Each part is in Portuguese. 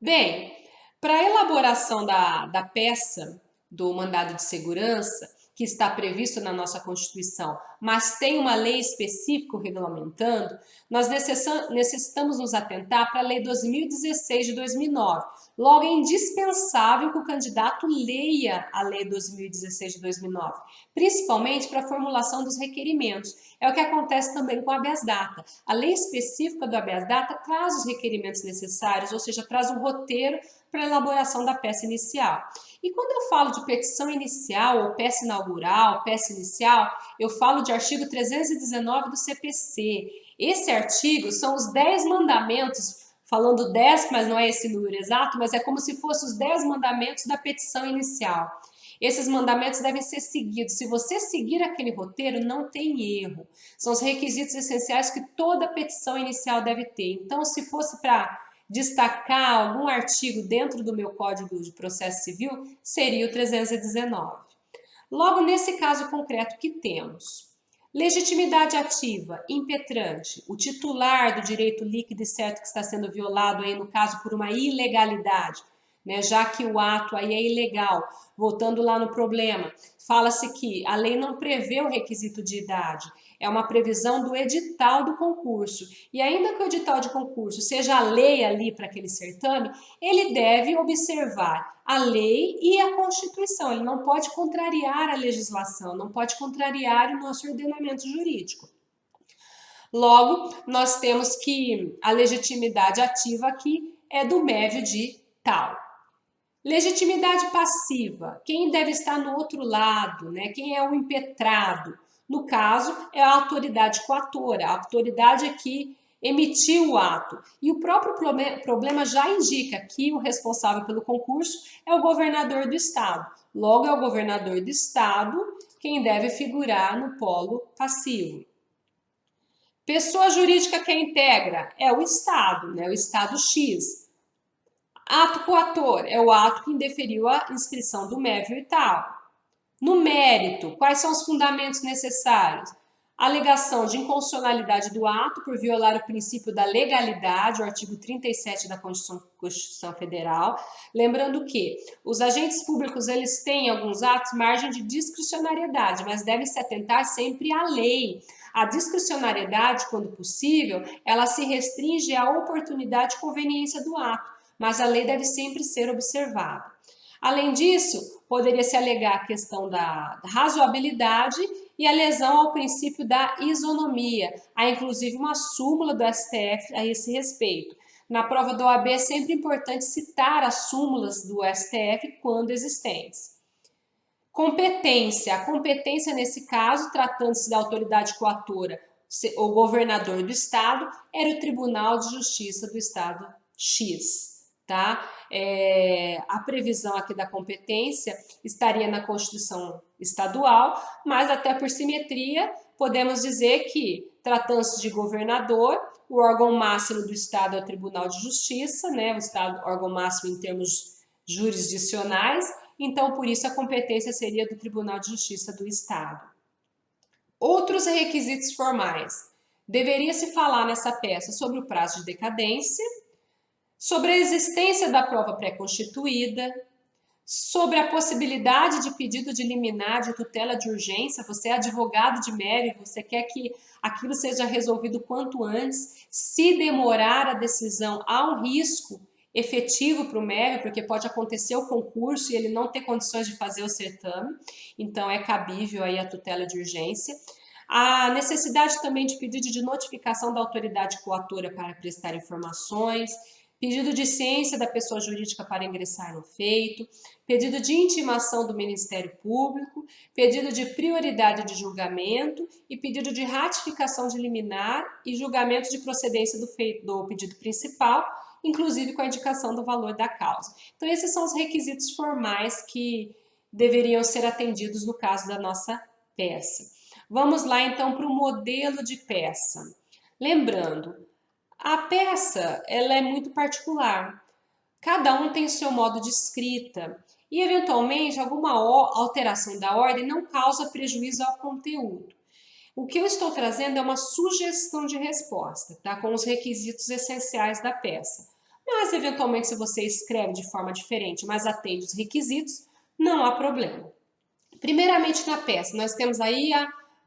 Bem, para a elaboração da peça do mandado de segurança, que está previsto na nossa Constituição, mas tem uma lei específica regulamentando, nós necessitamos nos atentar para a Lei 2016 de 2009. Logo, é indispensável que o candidato leia a Lei 2016 de 2009, principalmente para a formulação dos requerimentos. É o que acontece também com o habeas data. A lei específica do habeas data traz os requerimentos necessários, ou seja, traz um roteiro para a elaboração da peça inicial. E quando eu falo de petição inicial, ou peça inaugural, peça inicial, eu falo de artigo 319 do CPC. Esse artigo são os 10 mandamentos, falando 10, mas não é esse número exato, mas é como se fossem os 10 mandamentos da petição inicial. Esses mandamentos devem ser seguidos. Se você seguir aquele roteiro, não tem erro. São os requisitos essenciais que toda petição inicial deve ter. Então, se fosse para destacar algum artigo dentro do meu Código de Processo Civil, seria o 319. Logo, nesse caso concreto que temos, legitimidade ativa, impetrante, o titular do direito líquido e certo que está sendo violado aí, no caso, por uma ilegalidade, né, já que o ato aí é ilegal. Voltando lá no problema, fala-se que a lei não prevê o requisito de idade, é uma previsão do edital do concurso. E ainda que o edital de concurso seja a lei ali para aquele certame, ele deve observar a lei e a Constituição. Ele não pode contrariar a legislação, não pode contrariar o nosso ordenamento jurídico. Logo, nós temos que a legitimidade ativa aqui é do médio de tal. Legitimidade passiva, quem deve estar no outro lado, né? Quem é o impetrado? No caso, é a autoridade coatora, a autoridade que emitiu o ato. E o próprio problema já indica que o responsável pelo concurso é o governador do estado. Logo, é o governador do estado quem deve figurar no polo passivo. Pessoa jurídica que a integra é o estado, né? O estado X. Ato coator é o ato que indeferiu a inscrição do mévio e tal. No mérito, quais são os fundamentos necessários? Alegação de inconstitucionalidade do ato por violar o princípio da legalidade, o artigo 37 da Constituição Federal. Lembrando que os agentes públicos eles têm, em alguns atos, margem de discricionariedade, mas devem se atentar sempre à lei. A discricionariedade, quando possível, ela se restringe à oportunidade e conveniência do ato, mas a lei deve sempre ser observada. Além disso, poderia-se alegar a questão da razoabilidade e a lesão ao princípio da isonomia. Há inclusive uma súmula do STF a esse respeito. Na prova do OAB é sempre importante citar as súmulas do STF quando existentes. Competência. A competência, nesse caso, tratando-se da autoridade coatora, o governador do estado, era o Tribunal de Justiça do estado X. Tá? A previsão aqui da competência estaria na Constituição Estadual, mas até por simetria podemos dizer que, tratando-se de governador, o órgão máximo do Estado é o Tribunal de Justiça, né? O Estado, órgão máximo em termos jurisdicionais, então por isso a competência seria do Tribunal de Justiça do Estado. Outros requisitos formais. Deveria se falar nessa peça sobre o prazo de decadência, sobre a existência da prova pré-constituída, sobre a possibilidade de pedido de liminar de tutela de urgência. Você é advogado de mérito, você quer que aquilo seja resolvido quanto antes. Se demorar a decisão, há um risco efetivo para o mérito, porque pode acontecer o concurso e ele não ter condições de fazer o certame, então é cabível aí a tutela de urgência. A necessidade também de pedido de notificação da autoridade coatora para prestar informações, pedido de ciência da pessoa jurídica para ingressar no feito, pedido de intimação do Ministério Público, pedido de prioridade de julgamento e pedido de ratificação de liminar e julgamento de procedência do pedido principal, inclusive com a indicação do valor da causa. Então, esses são os requisitos formais que deveriam ser atendidos no caso da nossa peça. Vamos lá, então, para o modelo de peça. Lembrando, a peça ela é muito particular. Cada um tem o seu modo de escrita e, eventualmente, alguma alteração da ordem não causa prejuízo ao conteúdo. O que eu estou trazendo é uma sugestão de resposta, tá? Com os requisitos essenciais da peça. mas eventualmente se você escreve de forma diferente, mas atende os requisitos, não há problema. Primeiramente na peça, nós temos aí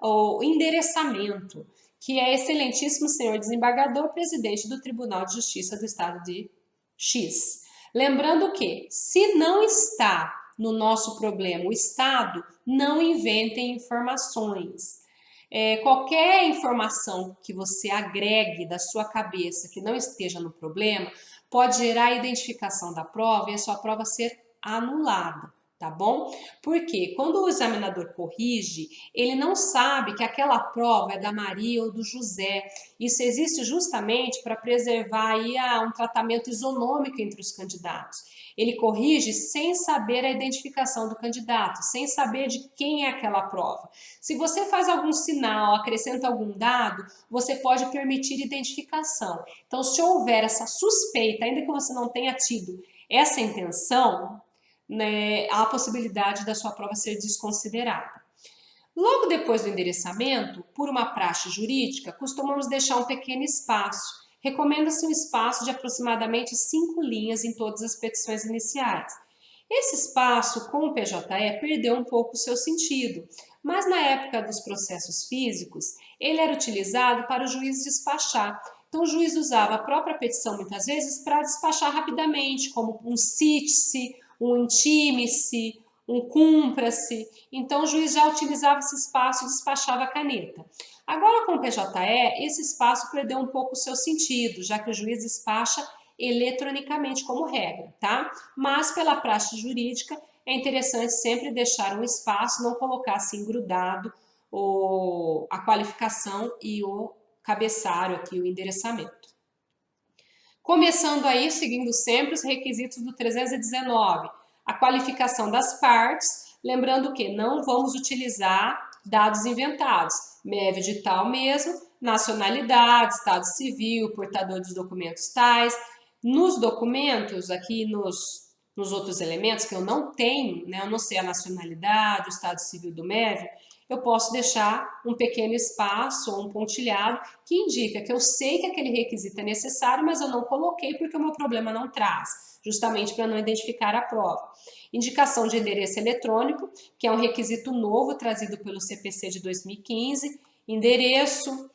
o endereçamento, que é excelentíssimo senhor desembargador, presidente do Tribunal de Justiça do Estado de X. Lembrando que, se não está no nosso problema o Estado, não inventem informações. Qualquer informação que você agregue da sua cabeça que não esteja no problema, pode gerar a identificação da prova e a sua prova ser anulada. Tá bom? Porque quando o examinador corrige, ele não sabe que aquela prova é da Maria ou do José. Isso existe justamente para preservar aí um tratamento isonômico entre os candidatos. Ele corrige sem saber a identificação do candidato, sem saber de quem é aquela prova. Se você faz algum sinal, acrescenta algum dado, você pode permitir identificação. Então, se houver essa suspeita, ainda que você não tenha tido essa intenção, né, há a possibilidade da sua prova ser desconsiderada. Logo depois do endereçamento, por uma praxe jurídica, costumamos deixar um pequeno espaço. Recomenda-se um espaço de aproximadamente 5 linhas em todas as petições iniciais. Esse espaço, com o PJE, perdeu um pouco o seu sentido, mas na época dos processos físicos, ele era utilizado para o juiz despachar. Então, o juiz usava a própria petição, muitas vezes, para despachar rapidamente, como um cite-se, um intime-se, um cumpra-se. Então, o juiz já utilizava esse espaço e despachava a caneta. Agora, com o PJE, esse espaço perdeu um pouco o seu sentido, já que o juiz despacha eletronicamente como regra, tá? Mas, pela praxe jurídica, é interessante sempre deixar um espaço, não colocar assim grudado a qualificação e o cabeçalho aqui, o endereçamento. Começando aí, seguindo sempre os requisitos do 319, a qualificação das partes, lembrando que não vamos utilizar dados inventados, MEV digital mesmo, nacionalidade, estado civil, portador dos documentos tais. Nos documentos, aqui nos outros elementos que eu não tenho, né, eu não sei a nacionalidade, o estado civil do MEV, eu posso deixar um pequeno espaço ou um pontilhado que indica que eu sei que aquele requisito é necessário, mas eu não coloquei porque o meu problema não traz, justamente para não identificar a prova. Indicação de endereço eletrônico, que é um requisito novo trazido pelo CPC de 2015. Endereço,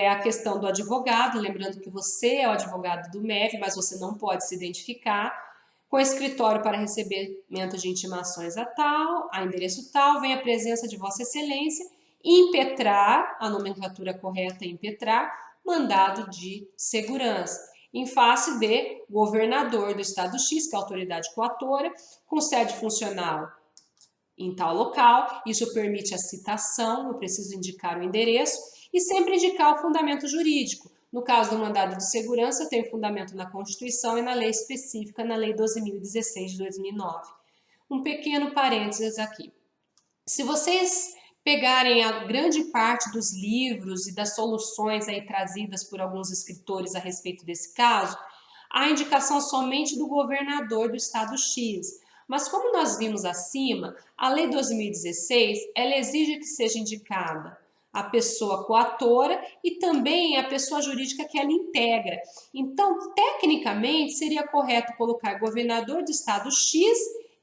a questão do advogado, lembrando que você é o advogado do MEV, mas você não pode se identificar. Com escritório para recebimento de intimações a endereço tal, vem a presença de Vossa Excelência, impetrar, a nomenclatura correta é impetrar, mandado de segurança, em face de governador do estado X, que é a autoridade coatora, com sede funcional em tal local, isso permite a citação, eu preciso indicar o endereço, e sempre indicar o fundamento jurídico. No caso do mandado de segurança, eu tenho fundamento na Constituição e na lei específica, na Lei 12.016 de 2009. Um pequeno parênteses aqui. Se vocês pegarem a grande parte dos livros e das soluções aí trazidas por alguns escritores a respeito desse caso, há indicação somente do governador do estado X. Mas como nós vimos acima, a Lei 2016, ela exige que seja indicada a pessoa coatora e também a pessoa jurídica que ela integra. Então, tecnicamente, seria correto colocar governador do estado X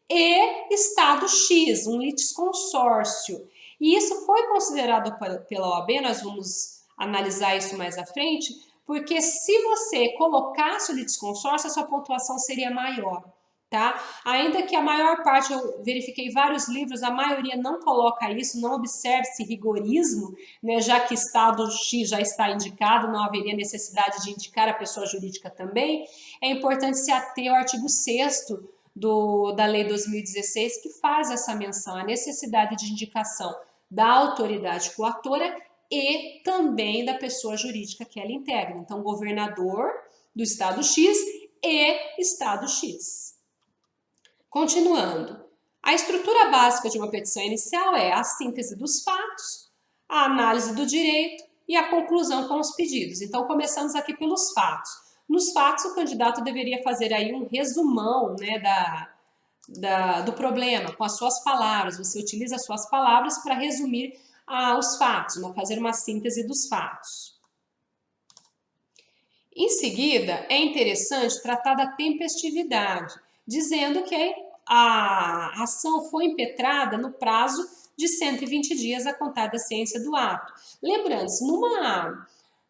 e estado X, um litisconsórcio. E isso foi considerado pela OAB, nós vamos analisar isso mais à frente, porque se você colocasse o litisconsórcio, a sua pontuação seria maior. Tá? Ainda que a maior parte, eu verifiquei vários livros, a maioria não coloca isso, não observe esse rigorismo, né, já que estado X já está indicado, não haveria necessidade de indicar a pessoa jurídica também. É importante se ater ao artigo 6º da Lei 2016, que faz essa menção, a necessidade de indicação da autoridade coatora e também da pessoa jurídica que ela integra. Então, governador do estado X e estado X. Continuando, a estrutura básica de uma petição inicial é a síntese dos fatos, a análise do direito e a conclusão com os pedidos. Então, começamos aqui pelos fatos. Nos fatos, o candidato deveria fazer aí um resumão, né, do problema, com as suas palavras. Você utiliza as suas palavras para resumir os fatos, fazer uma síntese dos fatos. Em seguida, é interessante tratar da tempestividade, dizendo que a ação foi impetrada no prazo de 120 dias a contar da ciência do ato. Lembrando-se,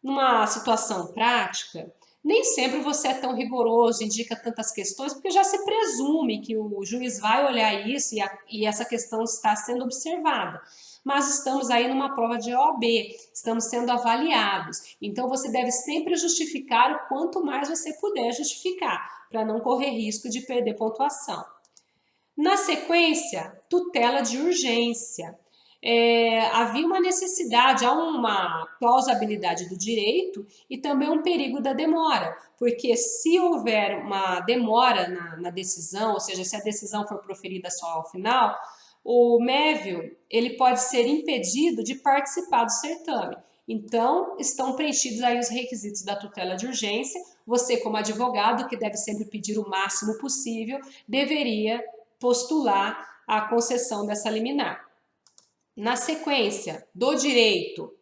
numa situação prática, nem sempre você é tão rigoroso, indica tantas questões, porque já se presume que o juiz vai olhar isso e essa questão está sendo observada. Mas estamos aí numa prova de OAB, estamos sendo avaliados. Então você deve sempre justificar o quanto mais você puder justificar, para não correr risco de perder pontuação. Na sequência, tutela de urgência. Havia uma necessidade, há uma plausibilidade do direito e também um perigo da demora, porque se houver uma demora na decisão, ou seja, se a decisão for proferida só ao final, o mévio ele pode ser impedido de participar do certame. Então, estão preenchidos aí os requisitos da tutela de urgência. Você, como advogado, que deve sempre pedir o máximo possível, deveria postular a concessão dessa liminar. Na sequência, do direito.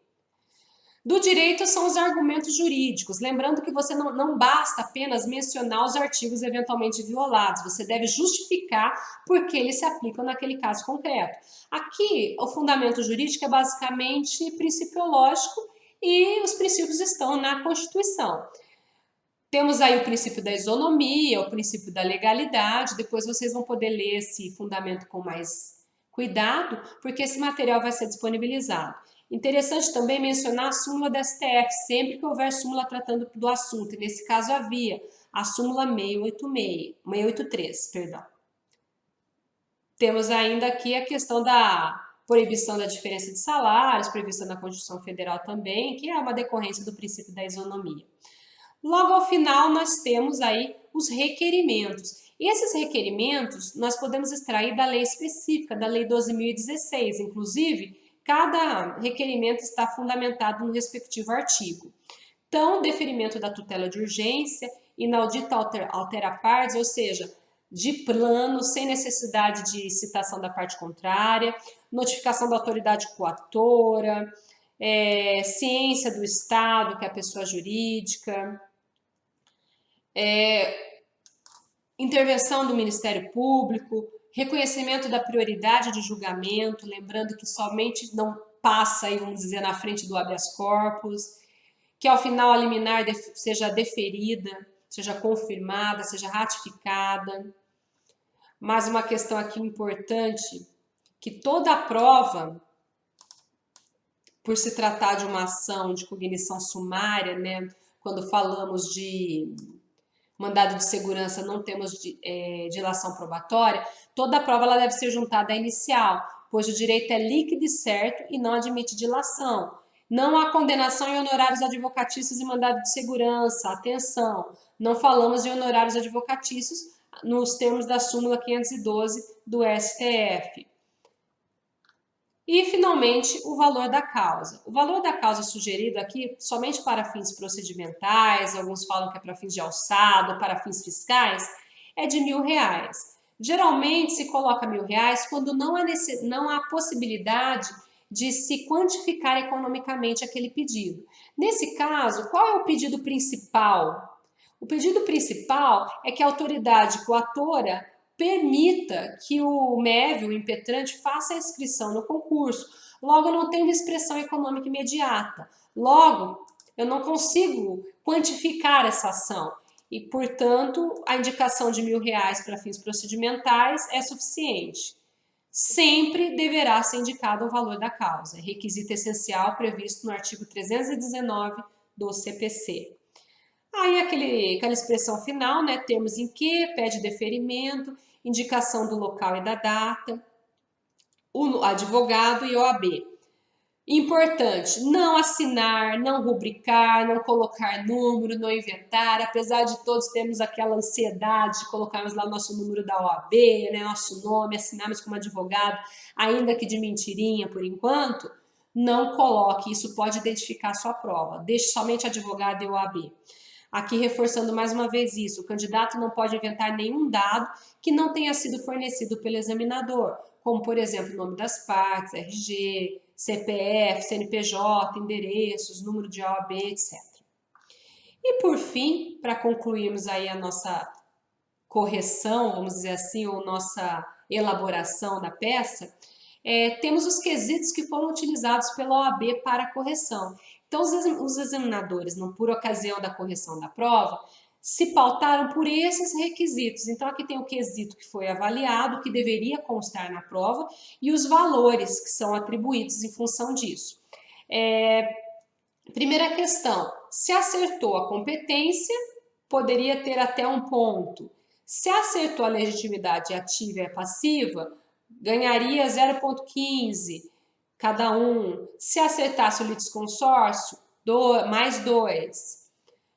Do direito são os argumentos jurídicos, lembrando que você não basta apenas mencionar os artigos eventualmente violados, você deve justificar por que eles se aplicam naquele caso concreto. Aqui, o fundamento jurídico é basicamente principiológico e os princípios estão na Constituição. Temos aí o princípio da isonomia, o princípio da legalidade, depois vocês vão poder ler esse fundamento com mais cuidado, porque esse material vai ser disponibilizado. Interessante também mencionar a súmula da STF, sempre que houver súmula tratando do assunto, e nesse caso havia a súmula 683, perdão. Temos ainda aqui a questão da proibição da diferença de salários, prevista na Constituição Federal também, que é uma decorrência do princípio da isonomia. Logo ao final, nós temos aí os requerimentos. E esses requerimentos nós podemos extrair da lei específica, da Lei 12.016. Inclusive, cada requerimento está fundamentado no respectivo artigo. Então, deferimento da tutela de urgência, inaudita altera partes, ou seja, de plano, sem necessidade de citação da parte contrária, notificação da autoridade coatora, ciência do Estado, que é a pessoa jurídica, intervenção do Ministério Público, reconhecimento da prioridade de julgamento, lembrando que somente não passa, aí, vamos dizer, na frente do habeas corpus, que ao final a liminar seja deferida, seja confirmada, seja ratificada. Mais uma questão aqui importante, que toda a prova, por se tratar de uma ação de cognição sumária, né, quando falamos de mandado de segurança, não temos dilação probatória, toda a prova ela deve ser juntada à inicial, pois o direito é líquido e certo e não admite dilação. Não há condenação em honorários advocatícios e mandado de segurança. Atenção, não falamos em honorários advocatícios nos termos da súmula 512 do STF. E, finalmente, o valor da causa. O valor da causa sugerido aqui, somente para fins procedimentais, alguns falam que é para fins de alçada, para fins fiscais, é de R$1.000. Geralmente se coloca R$1.000 quando não há possibilidade de se quantificar economicamente aquele pedido. Nesse caso, qual é o pedido principal? O pedido principal é que a autoridade coatora permita que o MEV, o impetrante, faça a inscrição no concurso. Logo, eu não tenho uma expressão econômica imediata. Logo, eu não consigo quantificar essa ação. E, portanto, a indicação de R$1.000 para fins procedimentais é suficiente. Sempre deverá ser indicado o valor da causa, requisito essencial previsto no artigo 319 do CPC. Aí aquela expressão final, né, termos em que, pede deferimento, indicação do local e da data, o advogado e OAB. Importante, não assinar, não rubricar, não colocar número, não inventar, apesar de todos termos aquela ansiedade de colocarmos lá nosso número da OAB, né, nosso nome, assinarmos como advogado, ainda que de mentirinha por enquanto, não coloque, isso pode identificar a sua prova, deixe somente advogado e OAB. Aqui reforçando mais uma vez isso, o candidato não pode inventar nenhum dado que não tenha sido fornecido pelo examinador, como por exemplo o nome das partes, RG, CPF, CNPJ, endereços, número de OAB, etc. E por fim, para concluirmos aí a nossa correção, vamos dizer assim, ou nossa elaboração da peça, temos os quesitos que foram utilizados pela OAB para a correção. Então, os examinadores, por ocasião da correção da prova, se pautaram por esses requisitos. Então, aqui tem o quesito que foi avaliado, que deveria constar na prova, e os valores que são atribuídos em função disso. Primeira questão, se acertou a competência, poderia ter até um ponto. Se acertou a legitimidade ativa e passiva, ganharia 0,15 cada um. Se acertasse o litisconsórcio, mais 2.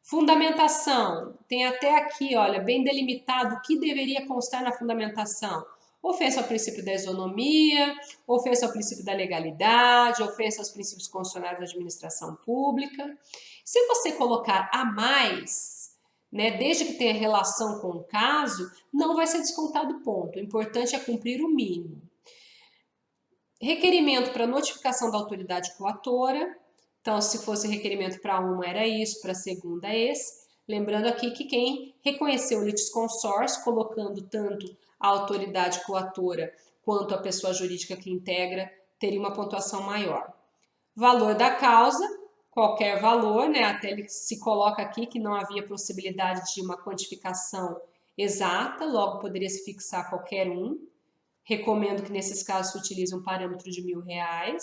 Fundamentação, tem até aqui, olha, bem delimitado o que deveria constar na fundamentação. Ofensa ao princípio da isonomia, ofensa ao princípio da legalidade, ofensa aos princípios constitucionais da administração pública. Se você colocar a mais, né, desde que tenha relação com o caso, não vai ser descontado ponto. O importante é cumprir o mínimo. Requerimento para notificação da autoridade coatora. Então, se fosse requerimento para uma, era isso, para a segunda, esse. Lembrando aqui que quem reconheceu o litisconsórcio, colocando tanto a autoridade coatora quanto a pessoa jurídica que integra, teria uma pontuação maior. Valor da causa, qualquer valor, né? Até ele se coloca aqui que não havia possibilidade de uma quantificação exata, logo poderia se fixar qualquer um. Recomendo que nesses casos se utilize um parâmetro de R$1.000.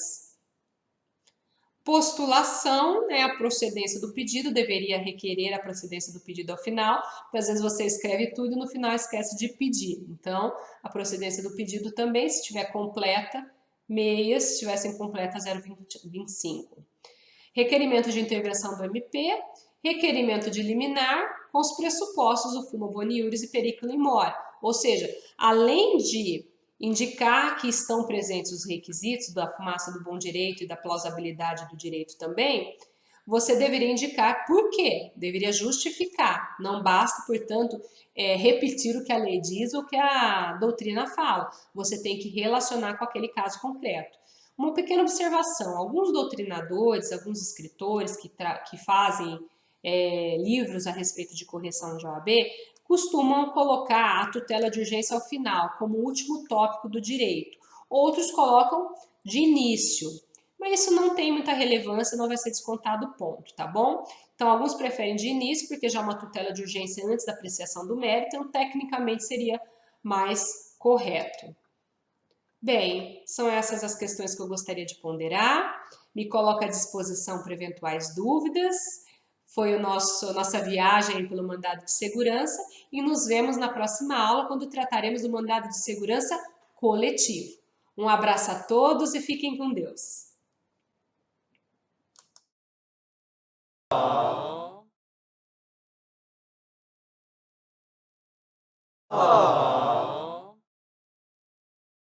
Postulação, né, a procedência do pedido, deveria requerer a procedência do pedido ao final, porque às vezes você escreve tudo e no final esquece de pedir. Então, a procedência do pedido também, se estiver completa, meia, se estivesse incompleta, 0,25. Requerimento de intervenção do MP, requerimento de liminar, com os pressupostos do fumo boni iuris e periculum in more. Ou seja, além de indicar que estão presentes os requisitos da fumaça do bom direito e da plausibilidade do direito também, você deveria indicar por quê, deveria justificar. Não basta, portanto, repetir o que a lei diz ou o que a doutrina fala. Você tem que relacionar com aquele caso concreto. Uma pequena observação, alguns doutrinadores, alguns escritores que fazem livros a respeito de correção de OAB, costumam colocar a tutela de urgência ao final, como último tópico do direito. Outros colocam de início, mas isso não tem muita relevância, não vai ser descontado ponto, tá bom? Então, alguns preferem de início, porque já é uma tutela de urgência antes da apreciação do mérito, então, tecnicamente, seria mais correto. Bem, são essas as questões que eu gostaria de ponderar. Me coloco à disposição para eventuais dúvidas. Foi nossa viagem pelo mandado de segurança e nos vemos na próxima aula quando trataremos do mandado de segurança coletivo. Um abraço a todos e fiquem com Deus. Oh.